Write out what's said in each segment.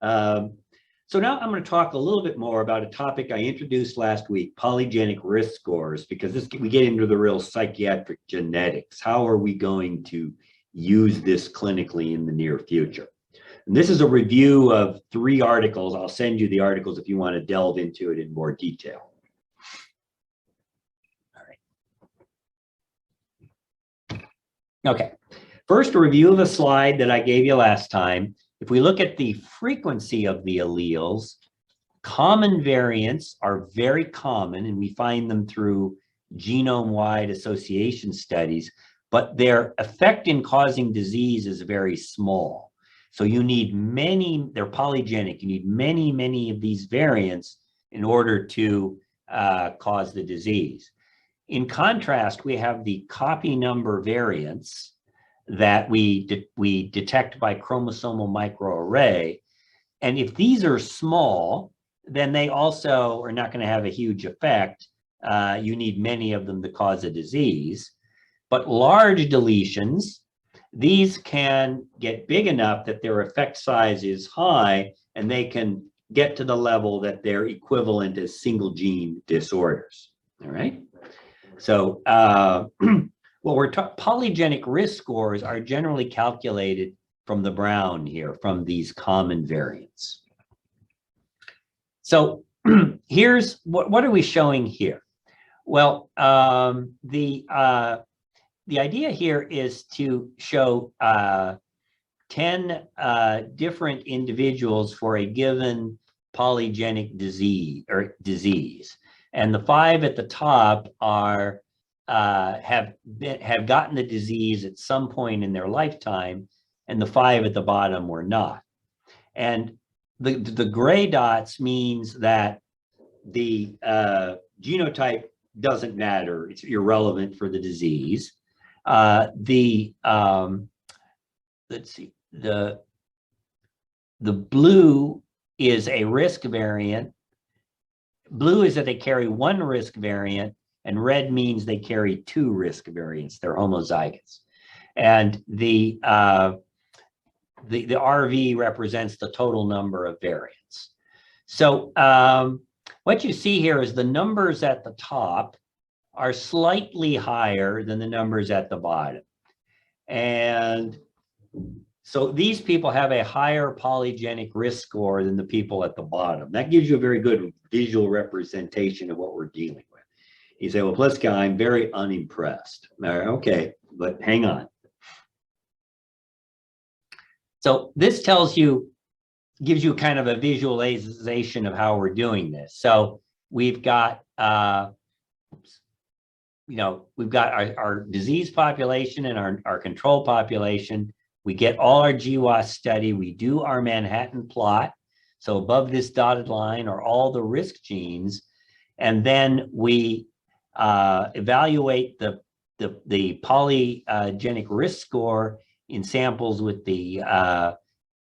So now I'm going to talk a little bit more about a topic I introduced last week, polygenic risk scores, because we get into the real psychiatric genetics. How are we going to use this clinically in the near future? And this is a review of 3 articles. I'll send you the articles if you want to delve into it in more detail. All right. Okay. First, a review of a slide that I gave you last time. If we look at the frequency of the alleles, common variants are very common, and we find them through genome-wide association studies, but their effect in causing disease is very small. So you need many, they're polygenic, you need many, many of these variants in order to cause the disease. In contrast, we have the copy number variants that we detect by chromosomal microarray. And if these are small, then they also are not going to have a huge effect. You need many of them to cause a disease. But large deletions, these can get big enough that their effect size is high, and they can get to the level that they're equivalent as single gene disorders. All right. So, well, polygenic risk scores are generally calculated from the brown here, from these common variants. So here's what are we showing here? Well, the idea here is to show 10 different individuals for a given polygenic disease, and the 5 at the top are have gotten the disease at some point in their lifetime, and the 5 at the bottom were not. And the gray dots means that the genotype doesn't matter; it's irrelevant for the disease. Let's see, the blue is a risk variant. Blue is that they carry 1 risk variant, and red means they carry 2 risk variants. They're homozygous. And the RV represents the total number of variants. So what you see here is the numbers at the top are slightly higher than the numbers at the bottom. And so these people have a higher polygenic risk score than the people at the bottom. That gives you a very good visual representation of what we're dealing with. You say, well, Pliska, I'm very unimpressed. Okay, but hang on. So this gives you kind of a visualization of how we're doing this. So we've got, we've got our disease population and our control population. We get all our GWAS study. We do our Manhattan plot. So above this dotted line are all the risk genes. And then we evaluate the polygenic risk score in samples with the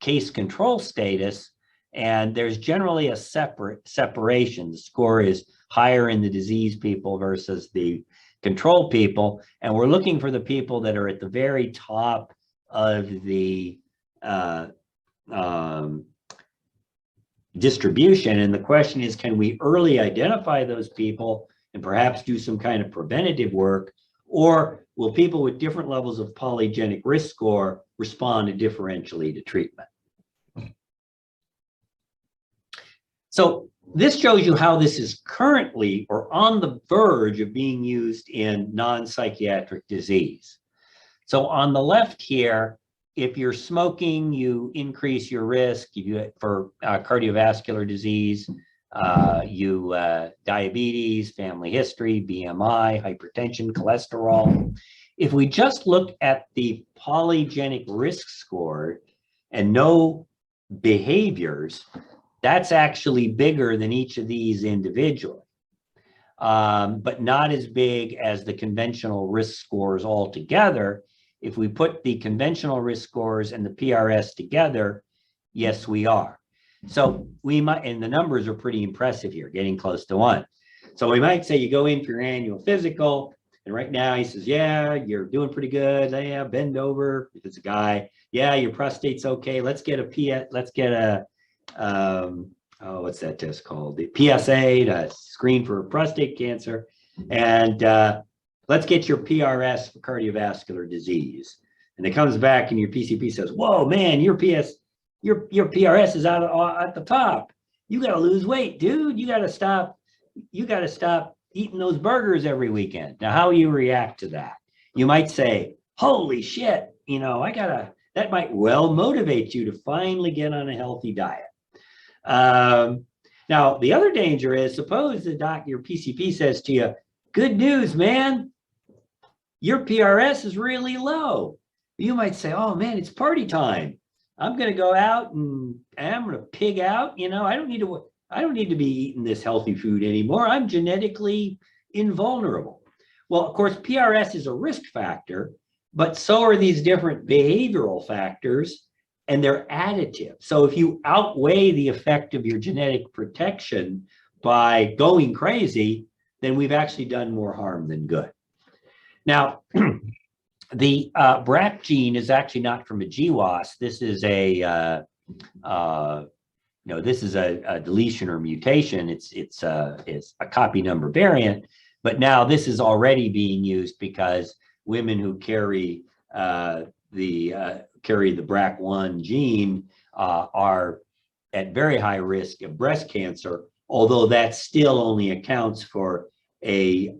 case control status, and there's generally a separation. The score is higher in the disease people versus the control people, and we're looking for the people that are at the very top of the distribution. And the question is, can we early identify those people and perhaps do some kind of preventative work, or will people with different levels of polygenic risk score respond differentially to treatment? So this shows you how this is currently or on the verge of being used in non-psychiatric disease. So on the left here, if you're smoking, you increase your risk for cardiovascular disease, diabetes, family history, BMI, hypertension, cholesterol. If we just look at the polygenic risk score and no behaviors, that's actually bigger than each of these individually, but not as big as the conventional risk scores altogether. If we put the conventional risk scores and the PRS together, yes, we are. So we might, and the numbers are pretty impressive here, getting close to 1. So we might say you go in for your annual physical, and right now he says, yeah, you're doing pretty good. Yeah, bend over. If it's a guy, yeah, your prostate's okay. Let's get a what's that test called? The PSA to screen for prostate cancer. And let's get your PRS for cardiovascular disease. And it comes back and your PCP says, whoa, man, your PRS is out at the top. You got to lose weight, dude. You got to stop eating those burgers every weekend. Now, how you react to that? You might say, holy shit, that might well motivate you to finally get on a healthy diet. Now, the other danger is, suppose your PCP says to you, good news, man, your PRS is really low. You might say, oh man, it's party time. I'm going to go out and I'm going to pig out. I don't need to be eating this healthy food anymore. I'm genetically invulnerable. Well, of course, PRS is a risk factor, but so are these different behavioral factors, and they're additive. So if you outweigh the effect of your genetic protection by going crazy, then we've actually done more harm than good. Now, the BRCA gene is actually not from a GWAS. This is a deletion or mutation. It's a copy number variant, but now this is already being used because women who carry the BRCA1 gene are at very high risk of breast cancer, although that still only accounts for a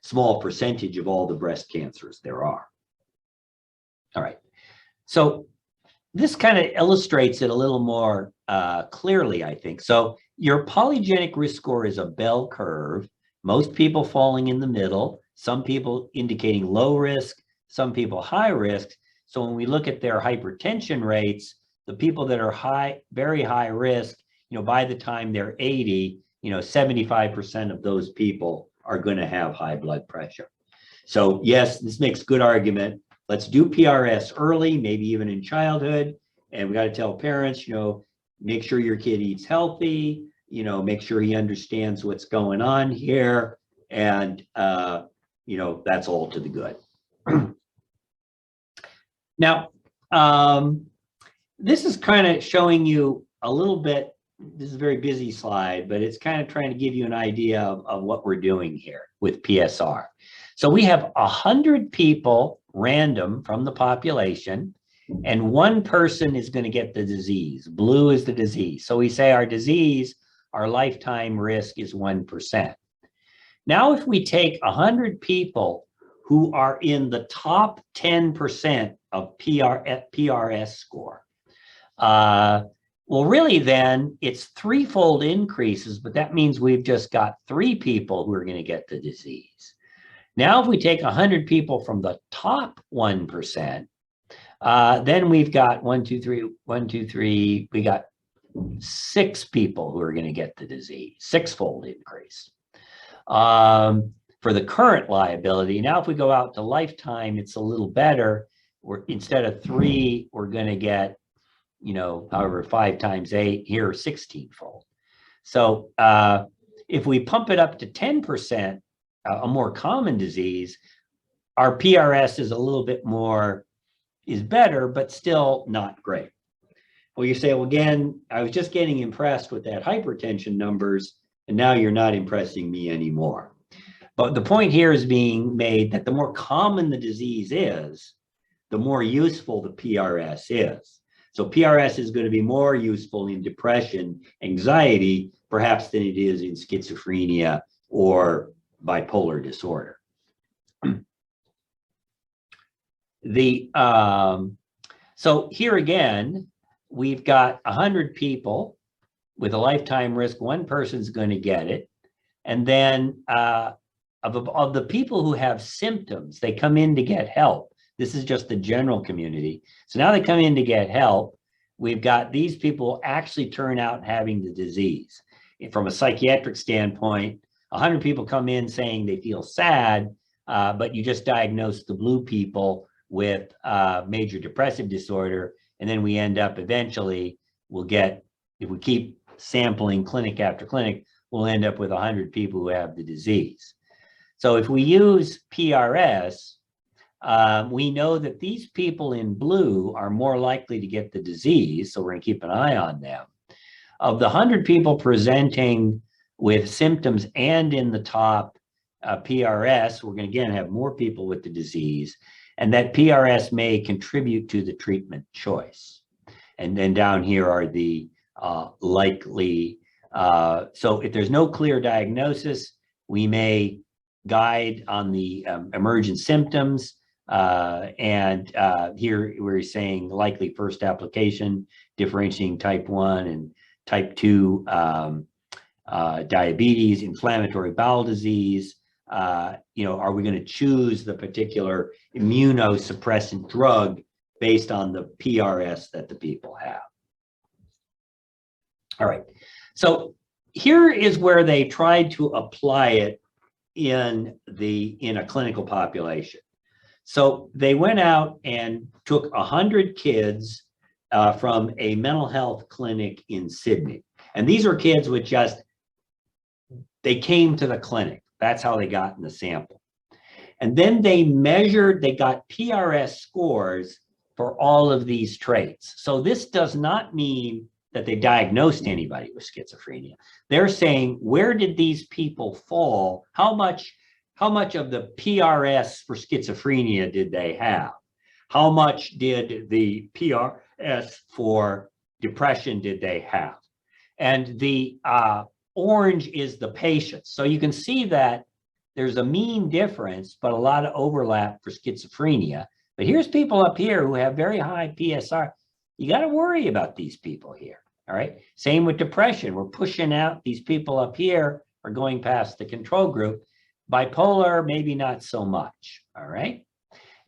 small percentage of all the breast cancers there are. All right, so this kind of illustrates it a little more clearly, I think. So your polygenic risk score is a bell curve, most people falling in the middle, some people indicating low risk, some people high risk. So when we look at their hypertension rates, the people that are very high risk, by the time they're 80, 75% of those people are going to have high blood pressure. So yes, this makes good argument. Let's do PRS early, maybe even in childhood. And we got to tell parents, make sure your kid eats healthy, make sure he understands what's going on here. And, that's all to the good. Now, this is kind of showing you a little bit. This is a very busy slide, but it's kind of trying to give you an idea of what we're doing here with PSR. So we have 100 people random from the population, and one person is going to get the disease. Blue is the disease. So we say our lifetime risk is 1%. Now, if we take 100 people who are in the top 10% of PRS score, well, really then it's threefold increases, but that means we've just got 3 people who are going to get the disease. Now, if we take 100 people from the top 1%, then we've got 1, 2, 3, we got 6 people who are going to get the disease, 6-fold increase. For the current liability, now if we go out to lifetime, it's a little better. Instead of 3, we're going to get, however, 5 times 8, here 16-fold. So if we pump it up to 10%, a more common disease, our PRS is a little bit more, is better, but still not great. Well, you say, well, again, I was just getting impressed with that hypertension numbers, and now you're not impressing me anymore. But the point here is being made that the more common the disease is, the more useful the PRS is. So PRS is going to be more useful in depression, anxiety, perhaps than it is in schizophrenia or bipolar disorder. So here again, we've got 100 people with a lifetime risk. One person's going to get it. And then of the people who have symptoms, they come in to get help. This is just the general community. So now they come in to get help. We've got these people actually turn out having the disease. From a psychiatric standpoint, 100 people come in saying they feel sad, but you just diagnose the blue people with major depressive disorder. And then we end up eventually, if we keep sampling clinic after clinic, we'll end up with 100 people who have the disease. So if we use PRS, we know that these people in blue are more likely to get the disease, so we're going to keep an eye on them. Of the 100 people presenting with symptoms and in the top PRS, we're going to again have more people with the disease, and that PRS may contribute to the treatment choice. And then down here are the likely, so if there's no clear diagnosis, we may guide on the emergent symptoms. And here we're saying likely first application, differentiating type 1 and type 2 diabetes, inflammatory bowel disease. Are we going to choose the particular immunosuppressant drug based on the PRS that the people have? All right, so here is where they tried to apply it in a clinical population. So they went out and took 100 kids from a mental health clinic in Sydney. And these are kids with they came to the clinic. That's how they got in the sample. And then they got PRS scores for all of these traits. So this does not mean that they diagnosed anybody with schizophrenia. They're saying, where did these people fall? How much of the PRS for schizophrenia did they have? How much did the PRS for depression did they have? And the orange is the patients. So you can see that there's a mean difference, but a lot of overlap for schizophrenia. But here's people up here who have very high PSR. You got to worry about these people here. All right. Same with depression. We're pushing out these people up here are going past the control group. Bipolar, maybe not so much. All right.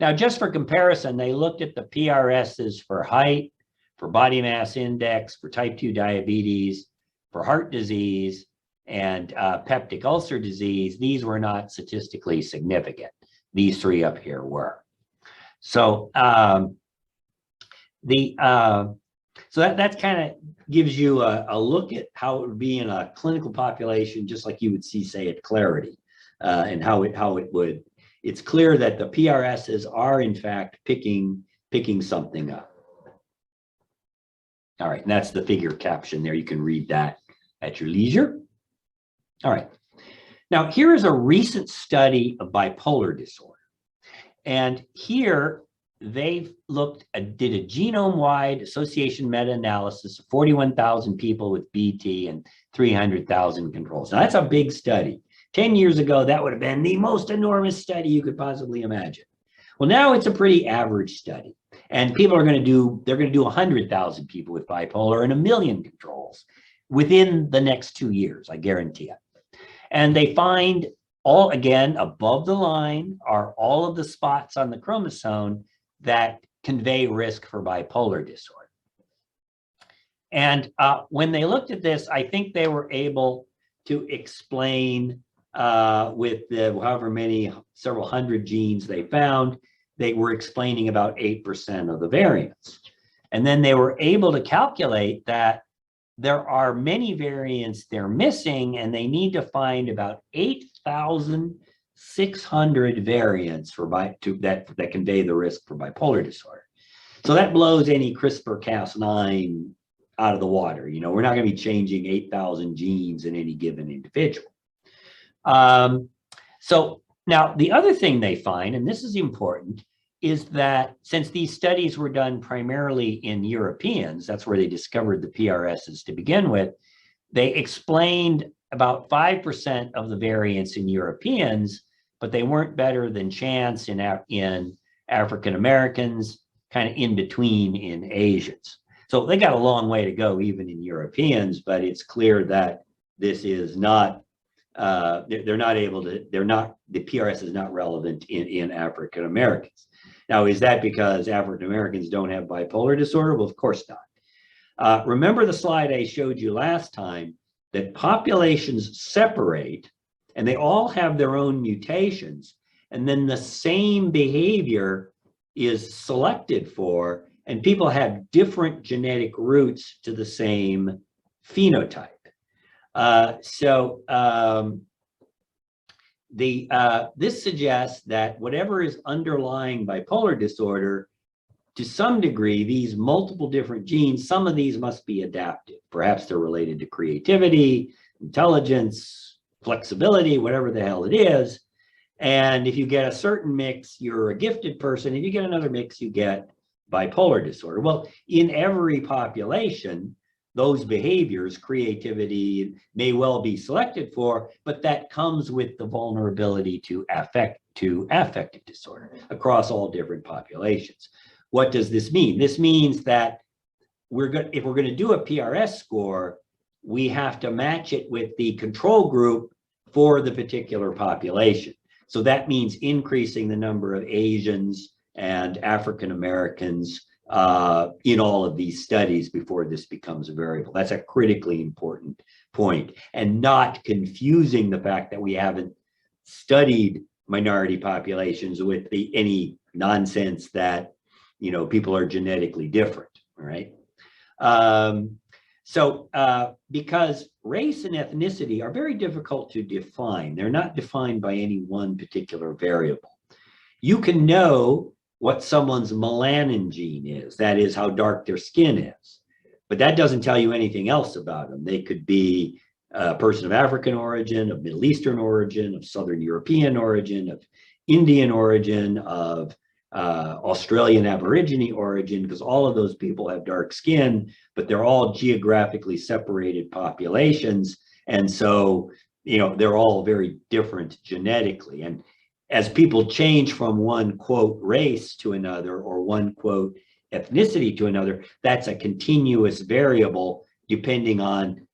Now, just for comparison, they looked at the PRSs for height, for body mass index, for type 2 diabetes, for heart disease, and peptic ulcer disease. These were not statistically significant. These three up here were. So that kind of gives you a look at how it would be in a clinical population, just like you would see, say, at Clarity, and how it would. It's clear that the PRSs are in fact picking something up. All right, and that's the figure caption there. You can read that at your leisure. All right. Now, here is a recent study of bipolar disorder. And here they did a genome-wide association meta-analysis of 41,000 people with BT and 300,000 controls. Now, that's a big study. 10 years ago, that would have been the most enormous study you could possibly imagine. Well, now it's a pretty average study. And people are going to do 100,000 people with bipolar and 1 million controls within the next 2 years, I guarantee it. And they find all, again, above the line are all of the spots on the chromosome that convey risk for bipolar disorder. And when they looked at this, I think they were able to explain with the however many, several hundred genes they found, they were explaining about 8% of the variants. And then they were able to calculate that there are many variants they're missing, and they need to find about 8,600 variants that convey the risk for bipolar disorder. So that blows any CRISPR-Cas9 out of the water. You know, we're not going to be changing 8,000 genes in any given individual. So now the other thing they find, and this is important, is that since these studies were done primarily in Europeans, that's where they discovered the PRSs to begin with, they explained about 5% of the variants in Europeans, but they weren't better than chance in African Americans, kind of in between in Asians. So they got a long way to go even in Europeans, but it's clear that this is not, the PRS is not relevant in African Americans. Now, is that because African Americans don't have bipolar disorder? Well, of course not. Remember the slide I showed you last time that populations separate and they all have their own mutations, and then the same behavior is selected for, and people have different genetic roots to the same phenotype. This suggests that whatever is underlying bipolar disorder to some degree, these multiple different genes, some of these must be adaptive. Perhaps they're related to creativity, intelligence, flexibility, whatever the hell it is. And if you get a certain mix, you're a gifted person. If you get another mix, you get bipolar disorder. Well, in every population, those behaviors, creativity, may well be selected for, but that comes with the vulnerability to affective disorder across all different populations. What does this mean? This means that if we're going to do a PRS score, we have to match it with the control group for the particular population. So that means increasing the number of Asians and African Americans in all of these studies before this becomes a variable. That's a critically important point, and not confusing the fact that we haven't studied minority populations with any nonsense that, you know, people are genetically different, all right? Because race and ethnicity are very difficult to define. They're not defined by any one particular variable. You can know what someone's melanin gene is, that is how dark their skin is, but that doesn't tell you anything else about them. They could be a person of African origin, of Middle Eastern origin, of Southern European origin, of Indian origin, of Australian Aborigine origin, because all of those people have dark skin, but they're all geographically separated populations. And so, you know, they're all very different genetically. And as people change from one quote race to another, or one quote ethnicity to another, that's a continuous variable depending on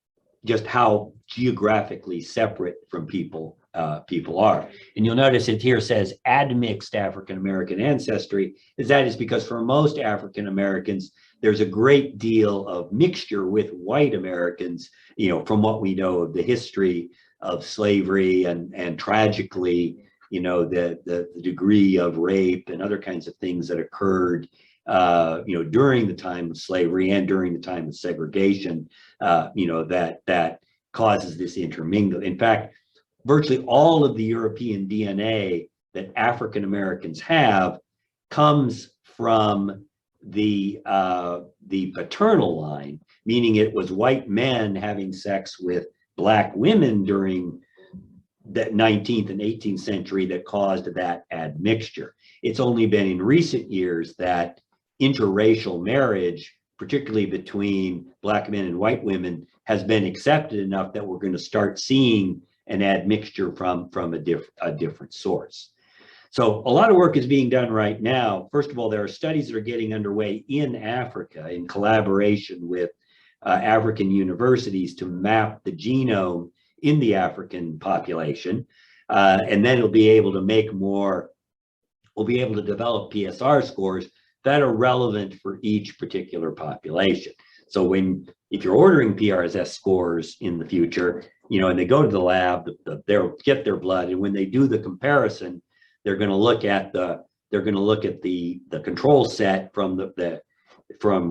just how geographically separate from people are. And you'll notice it here says admixed African American ancestry. That is because for most African Americans, there's a great deal of mixture with white Americans, you know, from what we know of the history of slavery and tragically, you know, the degree of rape and other kinds of things that occurred, you know, during the time of slavery and during the time of segregation, you know, that causes this intermingle. In fact, virtually all of the European DNA that African Americans have comes from the paternal line, meaning it was white men having sex with black women during the 19th and 18th century that caused that admixture. It's only been in recent years that interracial marriage, particularly between black men and white women, has been accepted enough that we're going to start seeing an admixture from a different source. So a lot of work is being done right now. First of all, there are studies that are getting underway in Africa in collaboration with African universities to map the genome in the African population. And then it'll be able to we'll be able to develop PSR scores that are relevant for each particular population. So if you're ordering PRS scores in the future, you know, and they go to the lab, they'll get their blood, and when they do the comparison, they're going to look at the control set from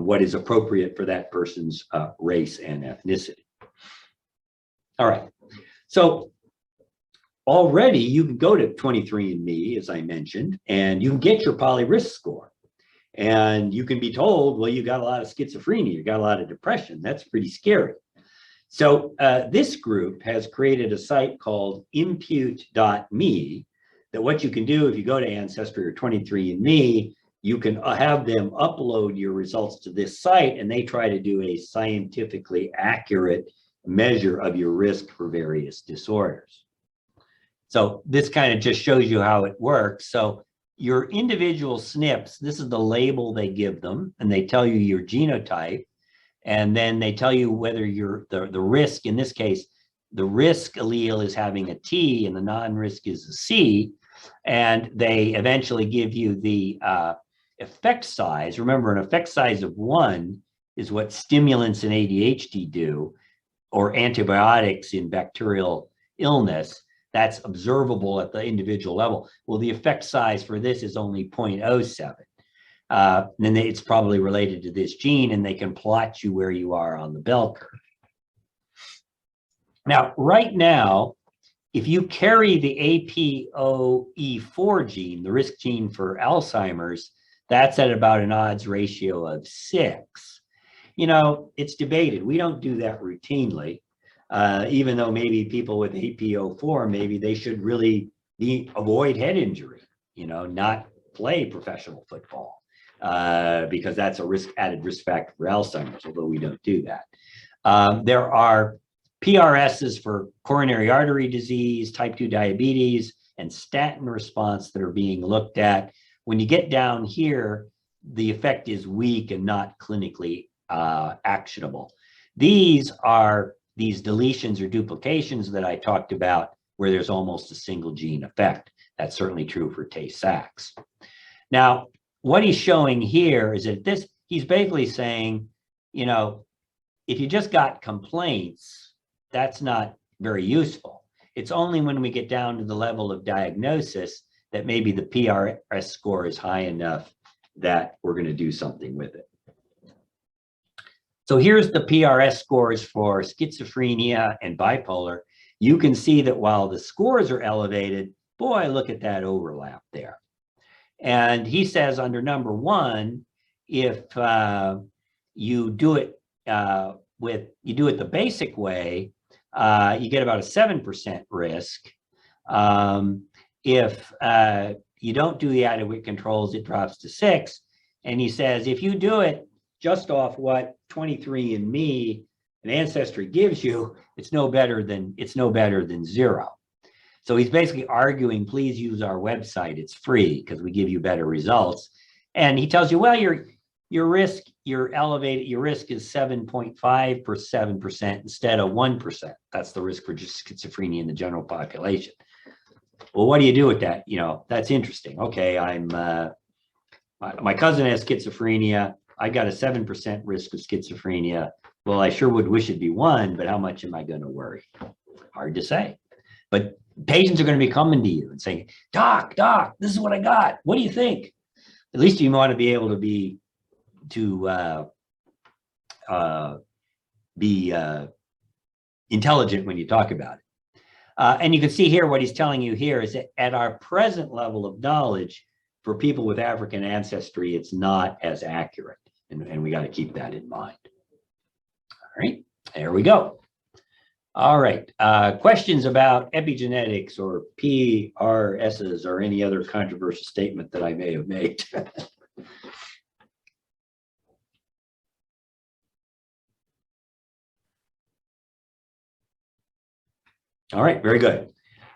what is appropriate for that person's race and ethnicity. All right, so already you can go to 23andMe, as I mentioned, and you can get your polyrisk score. And you can be told, well, you got a lot of schizophrenia, you got a lot of depression. That's pretty scary. So this group has created a site called impute.me, that what you can do if you go to Ancestry or 23andMe, you can have them upload your results to this site, and they try to do a scientifically accurate measure of your risk for various disorders. So this kind of just shows you how it works. So your individual SNPs, this is the label they give them, and they tell you your genotype, and then they tell you whether the risk, in this case, the risk allele is having a T and the non-risk is a C, and they eventually give you the effect size. Remember, an effect size of 1 is what stimulants in ADHD do, or antibiotics in bacterial illness. That's observable at the individual level. Well, the effect size for this is only 0.07. Then it's probably related to this gene, and they can plot you where you are on the bell curve. Now, right now, if you carry the APOE4 gene, the risk gene for Alzheimer's, That's at about an odds ratio of 6. You know, it's debated. We don't do that routinely, even though maybe people with APO4, maybe they should really avoid head injury, you know, not play professional football, because that's a added risk factor for Alzheimer's, although we don't do that. There are PRSs for coronary artery disease, type 2 diabetes, and statin response that are being looked at. When you get down here, the effect is weak and not clinically actionable. These are these deletions or duplications that I talked about where there's almost a single gene effect. That's certainly true for Tay-Sachs. Now, what he's showing here is that he's basically saying, you know, if you just got complaints, that's not very useful. It's only when we get down to the level of diagnosis that maybe the PRS score is high enough that we're going to do something with it. So here's the PRS scores for schizophrenia and bipolar. You can see that while the scores are elevated, boy, look at that overlap there. And he says under number 1, if you do it the basic way, you get about a 7% risk. If you don't do the adequate controls, it drops to 6. And he says if you do it just off what 23andMe and Ancestry gives you, it's no better than 0. So he's basically arguing, please use our website. It's free because we give you better results. And he tells you, well, your risk is 7.5 per 7% instead of 1%. That's the risk for just schizophrenia in the general population. Well, what do you do with that? You know, that's interesting. Okay, my cousin has schizophrenia. I got a 7% risk of schizophrenia. Well, I sure would wish it'd be 1, but how much am I going to worry? Hard to say. But patients are going to be coming to you and saying, doc, this is what I got. What do you think? At least you want to be able to be intelligent when you talk about it. And you can see here what he's telling you here is that at our present level of knowledge, for people with African ancestry, it's not as accurate. And we got to keep that in mind. All right, there we go. All right, questions about epigenetics or PRSs or any other controversial statement that I may have made? All right, very good.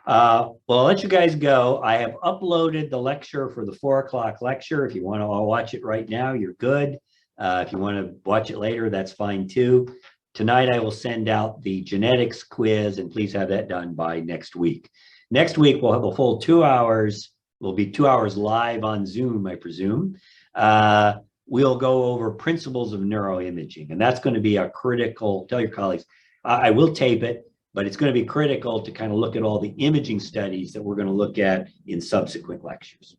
Well, I'll let you guys go. I have uploaded the lecture for the 4 o'clock lecture. If you want to watch it right now, you're good. If you want to watch it later, that's fine too. Tonight, I will send out the genetics quiz, and please have that done by next week. Next week, we'll have a full 2 hours. We'll be 2 hours live on Zoom, I presume. We'll go over principles of neuroimaging, and that's going to be a critical, tell your colleagues, I will tape it, but it's going to be critical to kind of look at all the imaging studies that we're going to look at in subsequent lectures.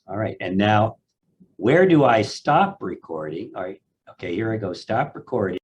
All right, and now, where do I stop recording? All right, okay, here I go, stop recording.